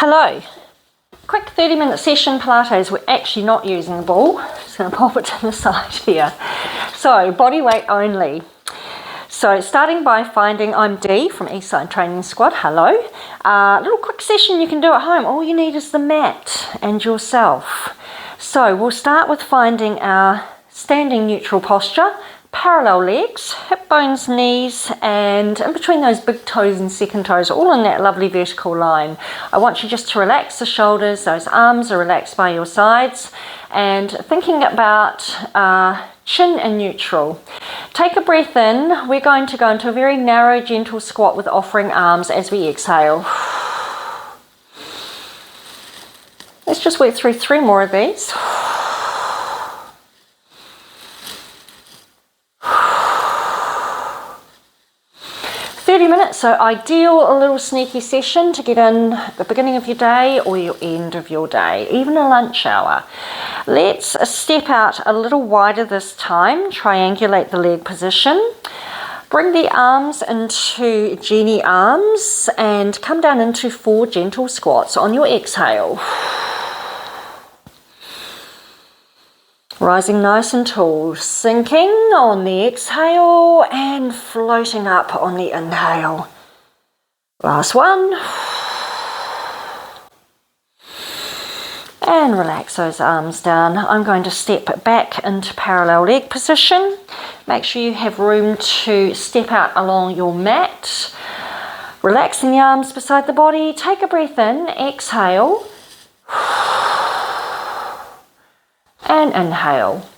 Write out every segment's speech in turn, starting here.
Hello. Quick 30-minute session Pilates. We're actually not using the ball. Just going to pop it to the side here. So body weight only. So starting by finding, I'm Dee from Eastside Training Squad. Hello. Little quick session you can do at home. All you need is the mat and yourself. So we'll start with finding our standing neutral posture. Parallel legs, hip bones, knees, and in between those big toes and second toes, all in that lovely vertical line. I want you just to relax the shoulders, those arms are relaxed by your sides, and thinking about chin and neutral. Take a breath in. We're going to go into a very narrow, gentle squat with offering arms as we exhale. Let's just work through 3 more of these. 30 minutes, so ideal, a little sneaky session to get in at the beginning of your day or your end of your day, even a lunch hour. Let's step out a little wider this time, triangulate the leg position. Bring the arms into genie arms and come down into 4 gentle squats on your exhale. Rising nice and tall, sinking on the exhale and floating up on the inhale. Last one. And relax those arms down. I'm going to step back into parallel leg position. Make sure you have room to step out along your mat. Relaxing the arms beside the body. Take a breath in, exhale. And inhale.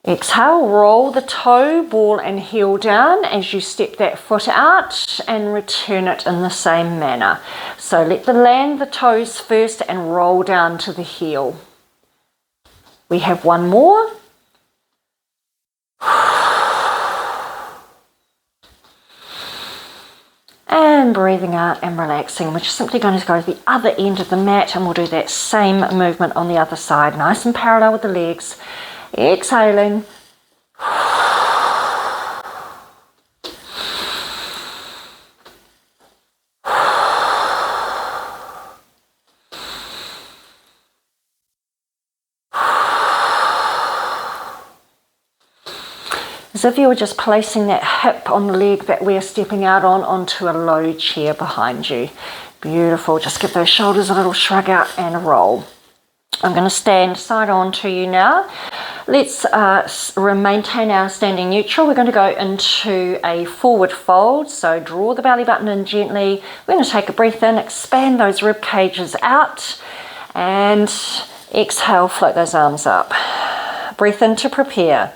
Exhale, roll the toe, ball and heel down as you step that foot out and return it in the same manner. So land the toes first and roll down to the heel. We have one more. And breathing out and relaxing. We're just simply going to go to the other end of the mat and we'll do that same movement on the other side. Nice and parallel with the legs. Exhaling. As if you were just placing that hip on the leg that we're stepping out on onto a low chair behind you. Beautiful. Just give those shoulders a little shrug out and roll. I'm going to stand side on to you now. Let's maintain our standing neutral. We're going to go into a forward fold. So draw the belly button in gently. We're going to take a breath in, expand those rib cages out, and exhale, float those arms up. Breath in to prepare.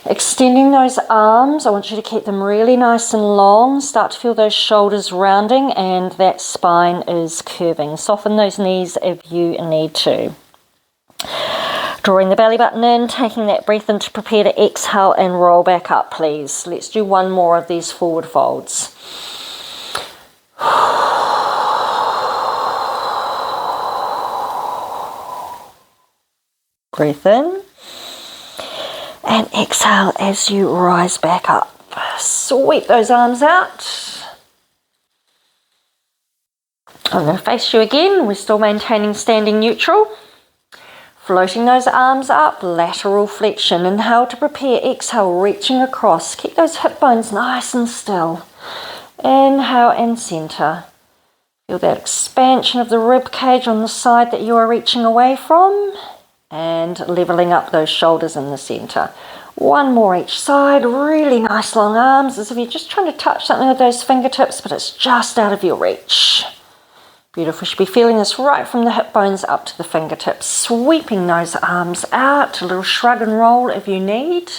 Extending those arms, I want you to keep them really nice and long. Start to feel those shoulders rounding and that spine is curving. Soften those knees if you need to. Drawing the belly button in, taking that breath in to prepare to exhale and roll back up, please. Let's do one more of these forward folds. Breath in. And exhale as you rise back up. Sweep those arms out. I'm going to face you again. We're still maintaining standing neutral. Floating those arms up, lateral flexion. Inhale to prepare, exhale, reaching across. Keep those hip bones nice and still. Inhale and center. Feel that expansion of the rib cage on the side that you are reaching away from. And leveling up those shoulders in the center. One more each side. Really nice long arms, as if you're just trying to touch something with those fingertips, but it's just out of your reach. Beautiful. You should be feeling this right from the hip bones up to the fingertips. Sweeping those arms out. A little shrug and roll if you need.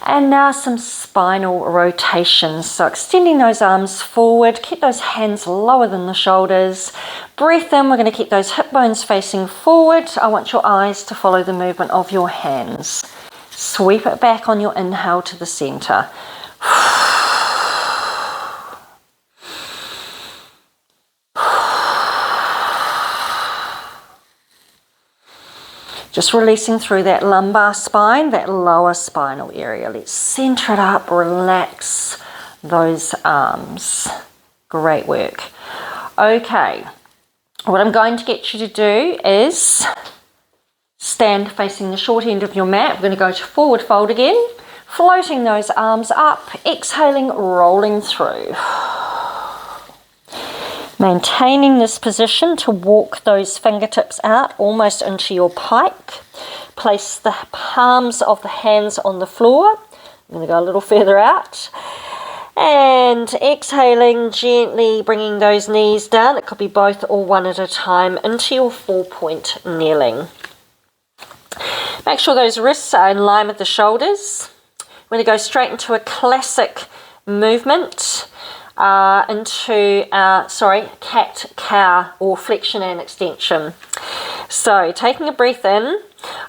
And now some spinal rotations. So extending those arms forward. Keep those hands lower than the shoulders. Breath in. We're going to keep those hip bones facing forward. I want your eyes to follow the movement of your hands. Sweep it back on your inhale to the center. Just releasing through that lumbar spine, that lower spinal area. Let's center it up, relax those arms. Great work. Okay, What I'm going to get you to do is stand facing the short end of your mat. We're going to go to forward fold again, floating those arms up, exhaling, rolling through. Maintaining this position to walk those fingertips out almost into your pike. Place the palms of the hands on the floor. I'm going to go a little further out. And exhaling, gently bringing those knees down. It could be both or one at a time into your 4-point kneeling. Make sure those wrists are in line with the shoulders. We're going to go straight into a classic movement. Into our, cat-cow or flexion and extension. So taking a breath in,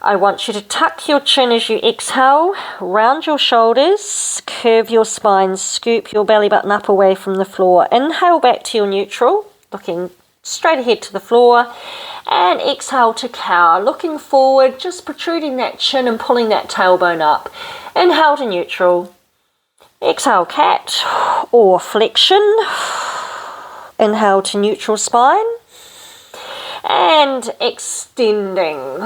I want you to tuck your chin as you exhale, round your shoulders, curve your spine, scoop your belly button up away from the floor. Inhale back to your neutral, looking straight ahead to the floor, and exhale to cow, looking forward, just protruding that chin and pulling that tailbone up. Inhale to neutral. Exhale, cat or flexion. Inhale to neutral spine. And extending.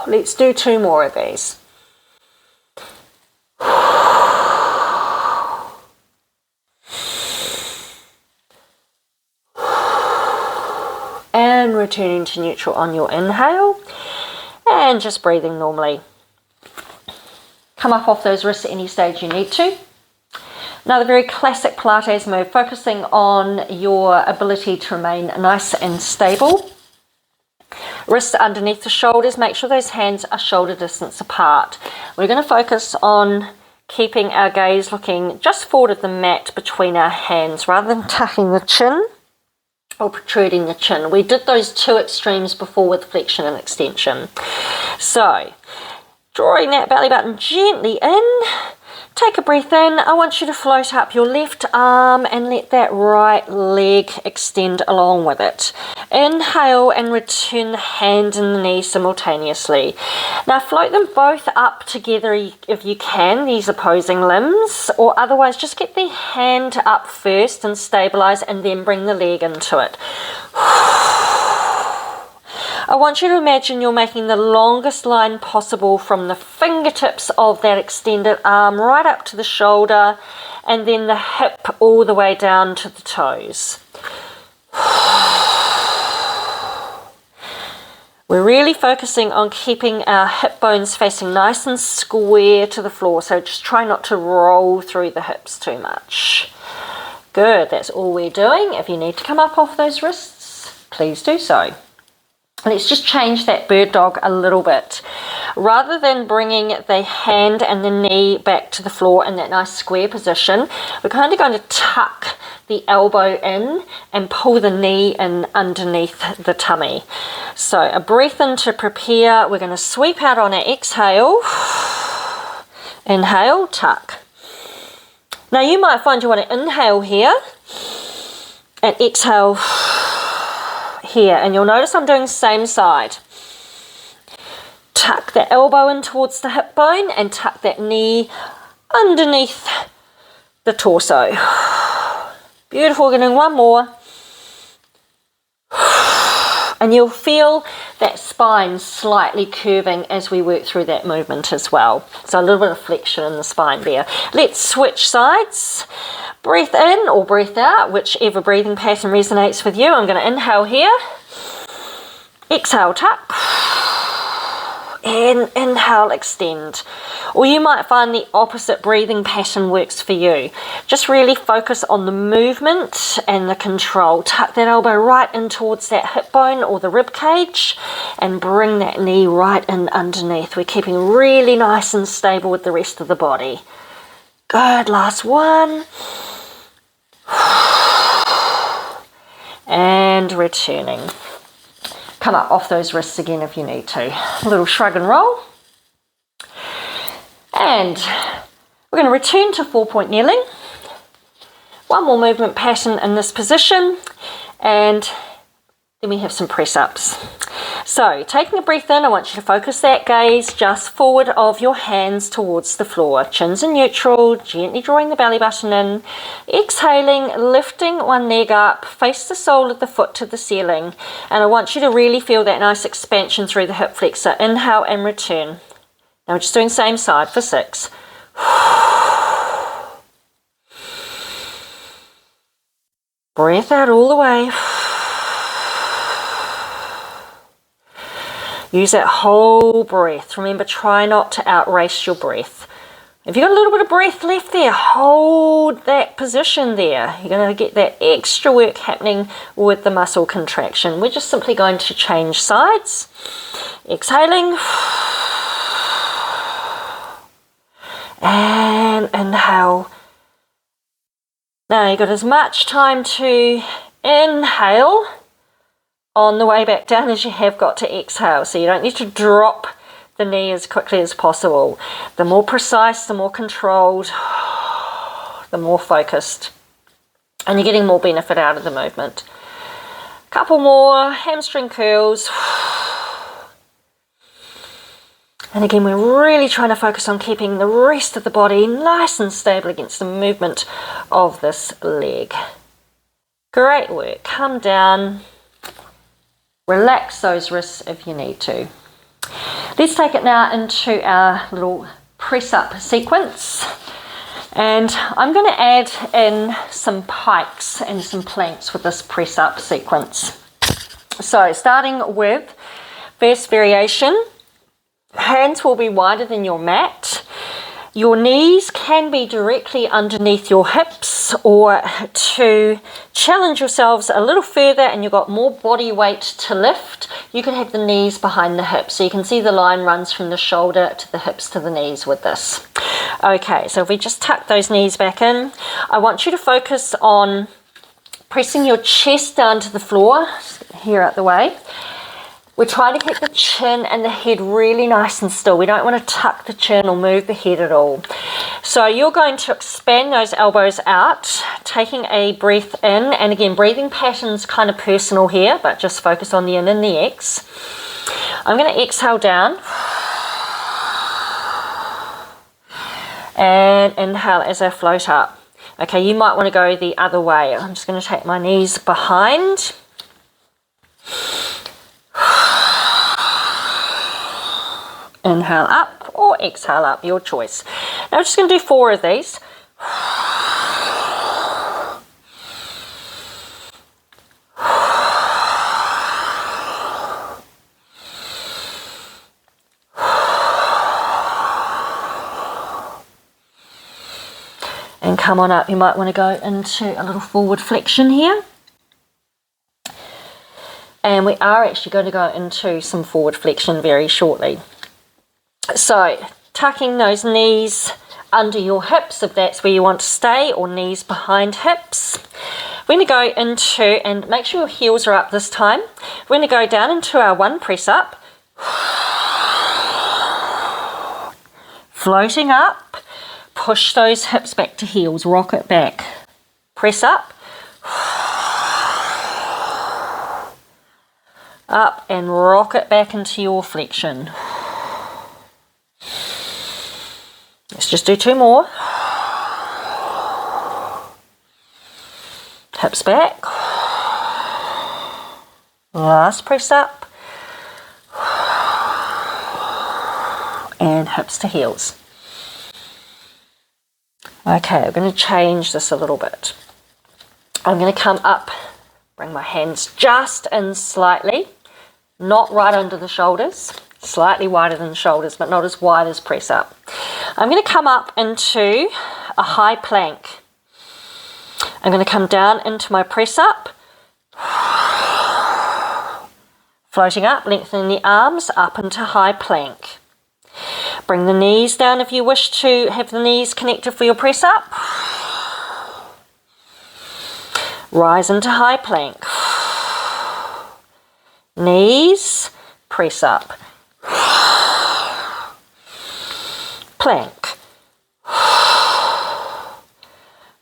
Let's do 2 more of these. And returning to neutral on your inhale. And just breathing normally. Come up off those wrists at any stage you need to. Another very classic Pilates move, focusing on your ability to remain nice and stable. Wrists underneath the shoulders. Make sure those hands are shoulder distance apart. We're going to focus on keeping our gaze looking just forward of the mat between our hands rather than tucking the chin or protruding the chin. We did those 2 extremes before with flexion and extension. So, drawing that belly button gently in. Take a breath in. I want you to float up your left arm and let that right leg extend along with it. Inhale and return the hand and the knee simultaneously. Now float them both up together if you can, these opposing limbs, or otherwise just get the hand up first and stabilize and then bring the leg into it. I want you to imagine you're making the longest line possible from the fingertips of that extended arm right up to the shoulder and then the hip all the way down to the toes. We're really focusing on keeping our hip bones facing nice and square to the floor, so just try not to roll through the hips too much. Good, that's all we're doing. If you need to come up off those wrists, please do so. Let's just change that bird dog a little bit. Rather than bringing the hand and the knee back to the floor in that nice square position, we're kind of going to tuck the elbow in and pull the knee in underneath the tummy. So a breath in to prepare. We're going to sweep out on our exhale. Inhale, tuck. Now you might find you want to inhale here and exhale here, and you'll notice I'm doing the same side. Tuck the elbow in towards the hip bone and tuck that knee underneath the torso. Beautiful. We're doing 1 more. And you'll feel that spine slightly curving as we work through that movement as well. So a little bit of flexion in the spine there. Let's switch sides. Breath in or breath out, whichever breathing pattern resonates with you. I'm going to inhale here. Exhale, tuck. And inhale, extend. Or you might find the opposite breathing pattern works for you. Just really focus on the movement and the control. Tuck that elbow right in towards that hip bone or the rib cage and bring that knee right in underneath. We're keeping really nice and stable with the rest of the body. Good, last one. And returning. Come up off those wrists again if you need to. A little shrug and roll. And we're going to return to 4-point kneeling. 1 more movement pattern in this position. And then we have some press ups. So taking a breath in, I want you to focus that gaze just forward of your hands towards the floor. Chins in neutral, gently drawing the belly button in. Exhaling, lifting one leg up, face the sole of the foot to the ceiling. And I want you to really feel that nice expansion through the hip flexor. Inhale and return. Now we're just doing same side for 6. Breath out all the way. Use that whole breath. Remember, try not to outrace your breath. If you've got a little bit of breath left there, hold that position there. You're going to get that extra work happening with the muscle contraction. We're just simply going to change sides. Exhaling. And inhale. Now you've got as much time to inhale on the way back down as you have got to exhale. So you don't need to drop the knee as quickly as possible. The more precise, the more controlled, the more focused. And you're getting more benefit out of the movement. A couple more hamstring curls. And again, we're really trying to focus on keeping the rest of the body nice and stable against the movement of this leg. Great work. Come down. Relax those wrists if you need to. Let's take it now into our little press-up sequence. And I'm going to add in some pikes and some planks with this press-up sequence. So starting with first variation, hands will be wider than your mat. Your knees can be directly underneath your hips, or to challenge yourselves a little further and you've got more body weight to lift, you can have the knees behind the hips. So you can see the line runs from the shoulder to the hips to the knees with this. Okay, so if we just tuck those knees back in, I want you to focus on pressing your chest down to the floor, here out the way. We're trying to keep the chin and the head really nice and still. We don't want to tuck the chin or move the head at all. So you're going to expand those elbows out, taking a breath in. And again, breathing patterns kind of personal here, but just focus on the in and the X. I'm going to exhale down. And inhale as I float up. Okay, you might want to go the other way. I'm just going to take my knees behind. Inhale up or exhale up, your choice. Now I'm just going to do 4 of these. And come on up, you might want to go into a little forward flexion here. And we are actually going to go into some forward flexion very shortly. So, tucking those knees under your hips if that's where you want to stay, or knees behind hips. We're going to go into, and make sure your heels are up this time. We're going to go down into our 1 press up. Floating up, push those hips back to heels, rock it back. Press up. Up and rock it back into your flexion. Let's just do 2 more. Hips back. Last press up. And hips to heels. Okay, I'm going to change this a little bit. I'm going to come up, bring my hands just in slightly, not right under the shoulders. Slightly wider than the shoulders, but not as wide as press up. I'm going to come up into a high plank. I'm going to come down into my press up. Floating up, lengthening the arms up into high plank. Bring the knees down if you wish to have the knees connected for your press up. Rise into high plank. Knees, press up. Plank.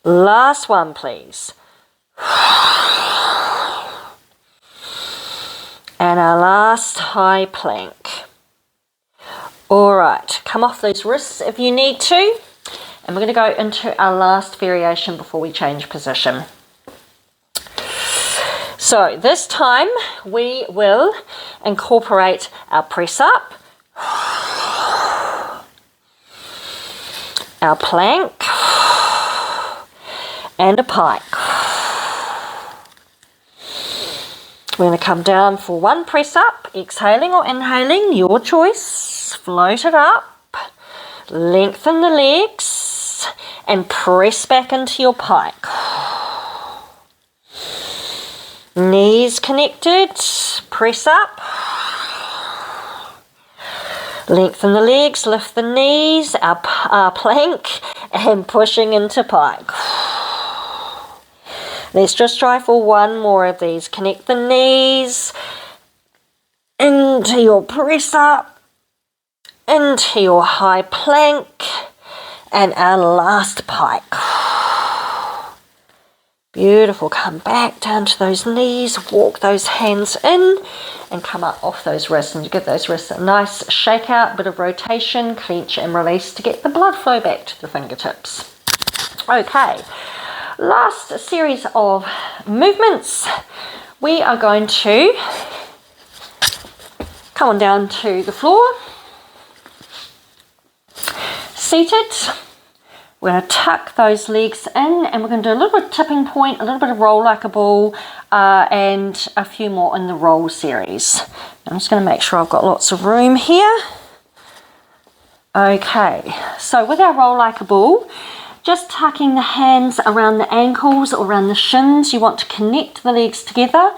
Last one, please. And our last high plank. All right, come off those wrists if you need to. And we're going to go into our last variation before we change position. So this time we will incorporate our press up, our plank, and a pike. We're going to come down for one press up, exhaling or inhaling, your choice. Float it up, lengthen the legs, and press back into your pike. Knees connected, press up. Lengthen the legs, lift the knees, our plank, and pushing into pike. Let's just try for one more of these. Connect the knees into your press up, into your high plank, and our last pike. Beautiful. Come back down to those knees, walk those hands in, and come up off those wrists. And you give those wrists a nice shake out, bit of rotation, clench and release to get the blood flow back to the fingertips. Okay. Last series of movements, we are going to come on down to the floor, seated. We're going to tuck those legs in and we're going to do a little bit of tipping point, a little bit of roll like a ball, and a few more in the roll series. I'm just going to make sure I've got lots of room here. Okay, so with our roll like a ball, just tucking the hands around the ankles or around the shins. You want to connect the legs together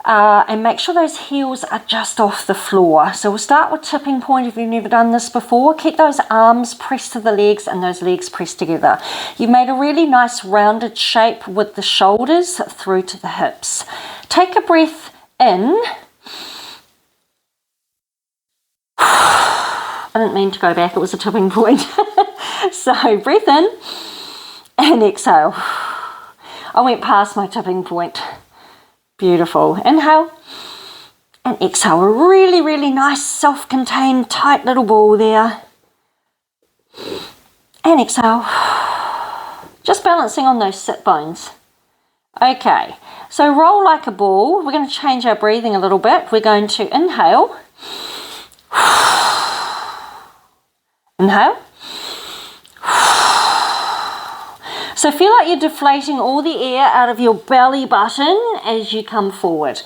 and make sure those heels are just off the floor. So we'll start with tipping point if you've never done this before. Keep those arms pressed to the legs and those legs pressed together. You've made a really nice rounded shape with the shoulders through to the hips. Take a breath in. I didn't mean to go back, it was a tipping point. So breath in and exhale. I went past my tipping point. Beautiful. Inhale and exhale. A really, really nice self-contained tight little ball there. And exhale. Just balancing on those sit bones. Okay, so roll like a ball. We're going to change our breathing a little bit. We're going to inhale. Inhale. So feel like you're deflating all the air out of your belly button as you come forward.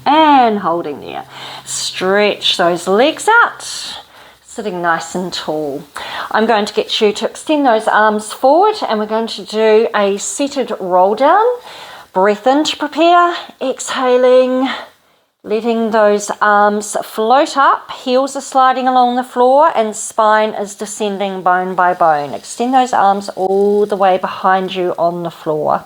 And holding there. Stretch those legs out, sitting nice and tall. I'm going to get you to extend those arms forward and we're going to do a seated roll down. Breath in to prepare, exhaling. Letting those arms float up, heels are sliding along the floor and spine is descending bone by bone. Extend those arms all the way behind you on the floor.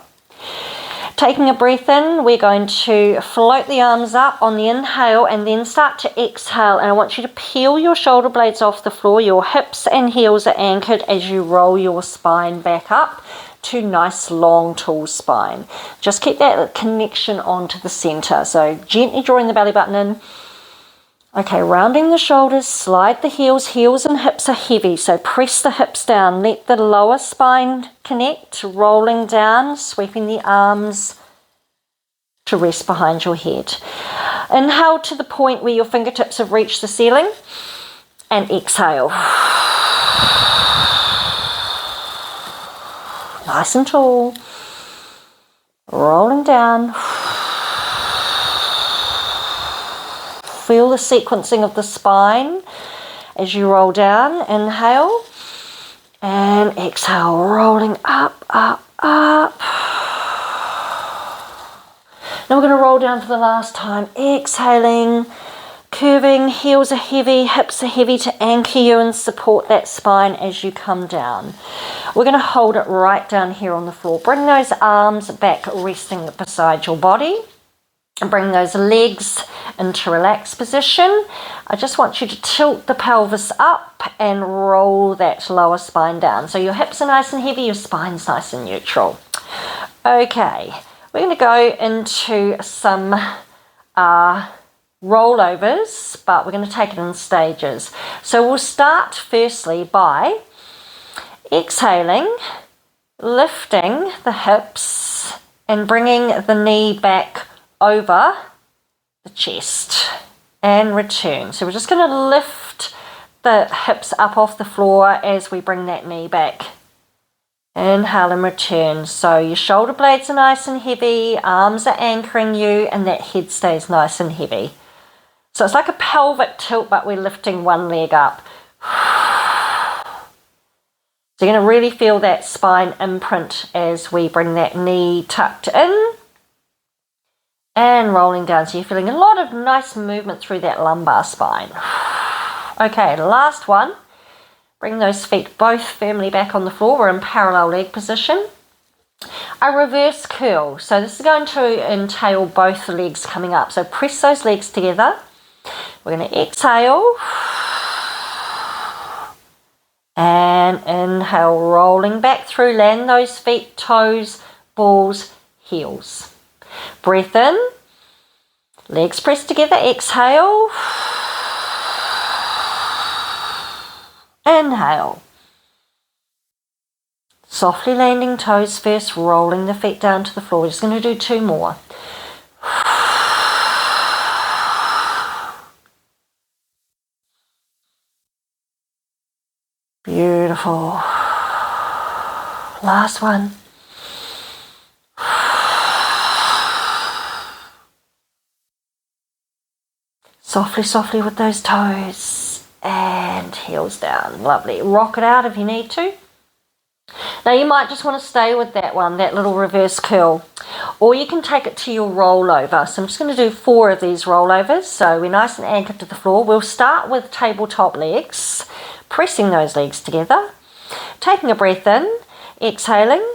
Taking a breath in, we're going to float the arms up on the inhale and then start to exhale. And I want you to peel your shoulder blades off the floor. Your hips and heels are anchored as you roll your spine back up to nice long tall spine. Just keep that connection onto the center. So gently drawing the belly button in. Okay, rounding the shoulders, slide the heels. Heels and hips are heavy, so press the hips down. Let the lower spine connect, rolling down, sweeping the arms to rest behind your head. Inhale to the point where your fingertips have reached the ceiling and exhale. Nice and tall, rolling down. Feel the sequencing of the spine as you roll down. Inhale and exhale, rolling up, up, up. Now we're going to roll down for the last time. Exhaling, curving, heels are heavy, hips are heavy to anchor you and support that spine as you come down. We're going to hold it right down here on the floor. Bring those arms back, resting beside your body. And bring those legs into relaxed position. I just want you to tilt the pelvis up and roll that lower spine down. So your hips are nice and heavy, your spine's nice and neutral. Okay, we're going to go into some rollovers, but we're going to take it in stages. So we'll start firstly by exhaling, lifting the hips and bringing the knee back over the chest and return. So we're just going to lift the hips up off the floor as we bring that knee back. Inhale and return. So your shoulder blades are nice and heavy, arms are anchoring you, and that head stays nice and heavy. So it's like a pelvic tilt, but we're lifting one leg up. So you're going to really feel that spine imprint as we bring that knee tucked in and rolling down. So you're feeling a lot of nice movement through that lumbar spine. Okay, last one. Bring those feet both firmly back on the floor. We're in parallel leg position. A reverse curl. So this is going to entail both legs coming up. So press those legs together. We're going to exhale. And inhale, rolling back through, land those feet, toes, balls, heels. Breath in, legs pressed together, exhale. Inhale. Softly landing toes first, rolling the feet down to the floor. We're just going to do 2 more. Beautiful. Last one. Softly, softly with those toes and heels down. Lovely. Rock it out if you need to. Now you might just want to stay with that one, that little reverse curl, or you can take it to your rollover. So I'm just going to do 4 of these rollovers. So we're nice and anchored to the floor. We'll start with tabletop legs, pressing those legs together, taking a breath in, exhaling.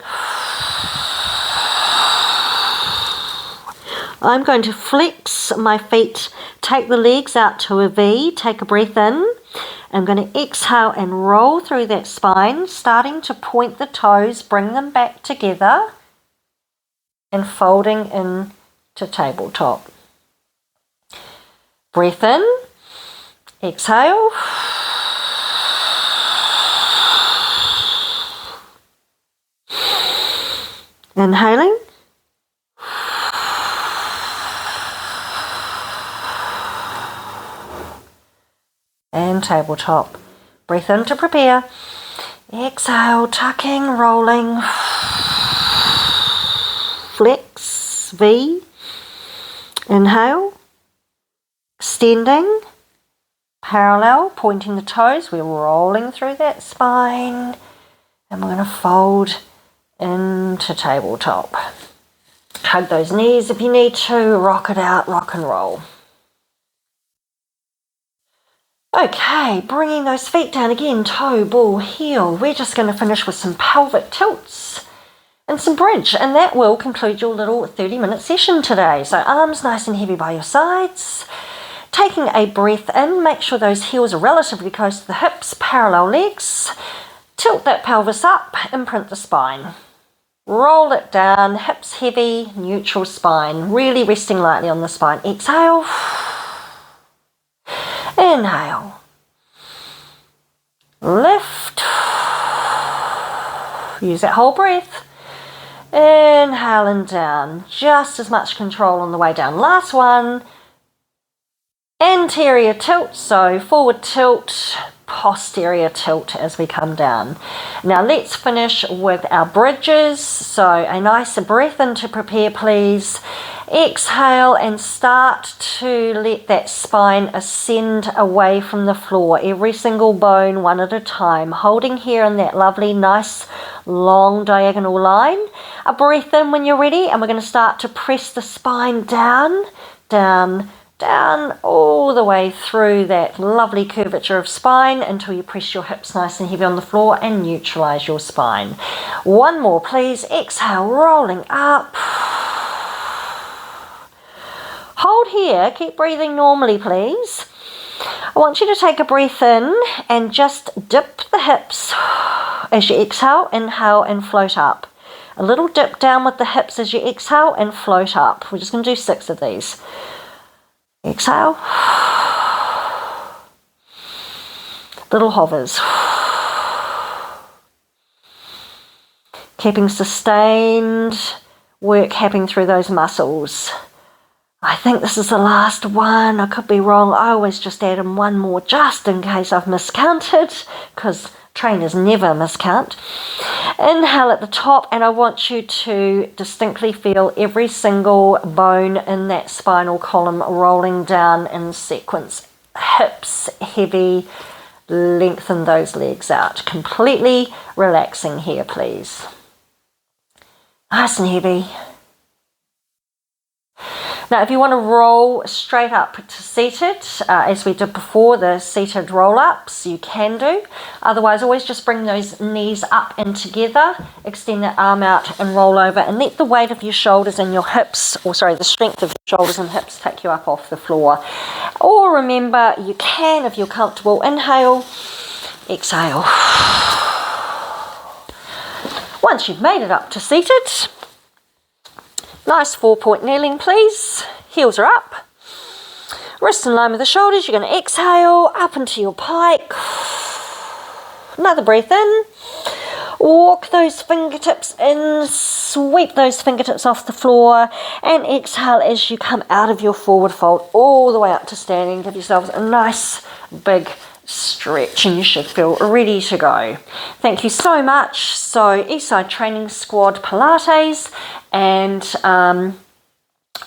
I'm going to flex my feet, take the legs out to a V, take a breath in. I'm going to exhale and roll through that spine, starting to point the toes, bring them back together and folding in to tabletop. Breath in, exhale. Inhaling. And tabletop. Breath in to prepare. Exhale, tucking, rolling. Flex, V. Inhale. Extending. Parallel, pointing the toes. We're rolling through that spine. And we're going to fold into tabletop. Hug those knees if you need to. Rock it out, rock and roll. Okay, bringing those feet down again, toe, ball, heel. We're just going to finish with some pelvic tilts and some bridge, and that will conclude your little 30-minute session today. So arms nice and heavy by your sides. Taking a breath in, make sure those heels are relatively close to the hips, parallel legs. Tilt that pelvis up, imprint the spine. Roll it down, hips heavy, neutral spine, really resting lightly on the spine. Exhale. Inhale. Lift. Use that whole breath. Inhale and down. Just as much control on the way down. Last one. Anterior tilt, so forward tilt, posterior tilt as we come down. Now let's finish with our bridges. So a nice breath in to prepare, please. Exhale and start to let that spine ascend away from the floor. Every single bone, one at a time. Holding here in that lovely, nice, long diagonal line. A breath in when you're ready, and we're going to start to press the spine down, down, down, all the way through that lovely curvature of spine until you press your hips nice and heavy on the floor and neutralize your spine. One more, please. Exhale, rolling up. Hold hold here. Keep breathing normally, please. I want you to take a breath in and just dip the hips as you exhale, inhale and float up. A little dip down with the hips as you exhale and float up. We're just going to do 6 of these. Exhale. Little hovers. Keeping sustained work happening through those muscles. I think this is the last one. I could be wrong. I always just add in one more just in case I've miscounted, because trainers never miscount. Inhale at the top, and I want you to distinctly feel every single bone in that spinal column rolling down in sequence. Hips heavy, lengthen those legs out. Completely relaxing here, please. Nice and heavy. Now, if you want to roll straight up to seated, as we did before, the seated roll-ups, you can do. Otherwise, always just bring those knees up and together, extend that arm out and roll over, and let the weight of your shoulders and your hips, or sorry, the strength of your shoulders and hips take you up off the floor. Or remember, you can, if you're comfortable, inhale, exhale. Once you've made it up to seated, nice 4-point kneeling, please. Heels are up. Wrists in line with the shoulders. You're going to exhale up into your pike. Another breath in. Walk those fingertips in. Sweep those fingertips off the floor. And exhale as you come out of your forward fold all the way up to standing. Give yourselves a nice big stretch and you should feel ready to go. Thank you so much. So Eastside Training Squad Pilates, and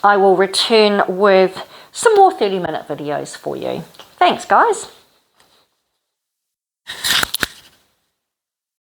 I will return with some more 30-minute videos for you. Thanks, guys.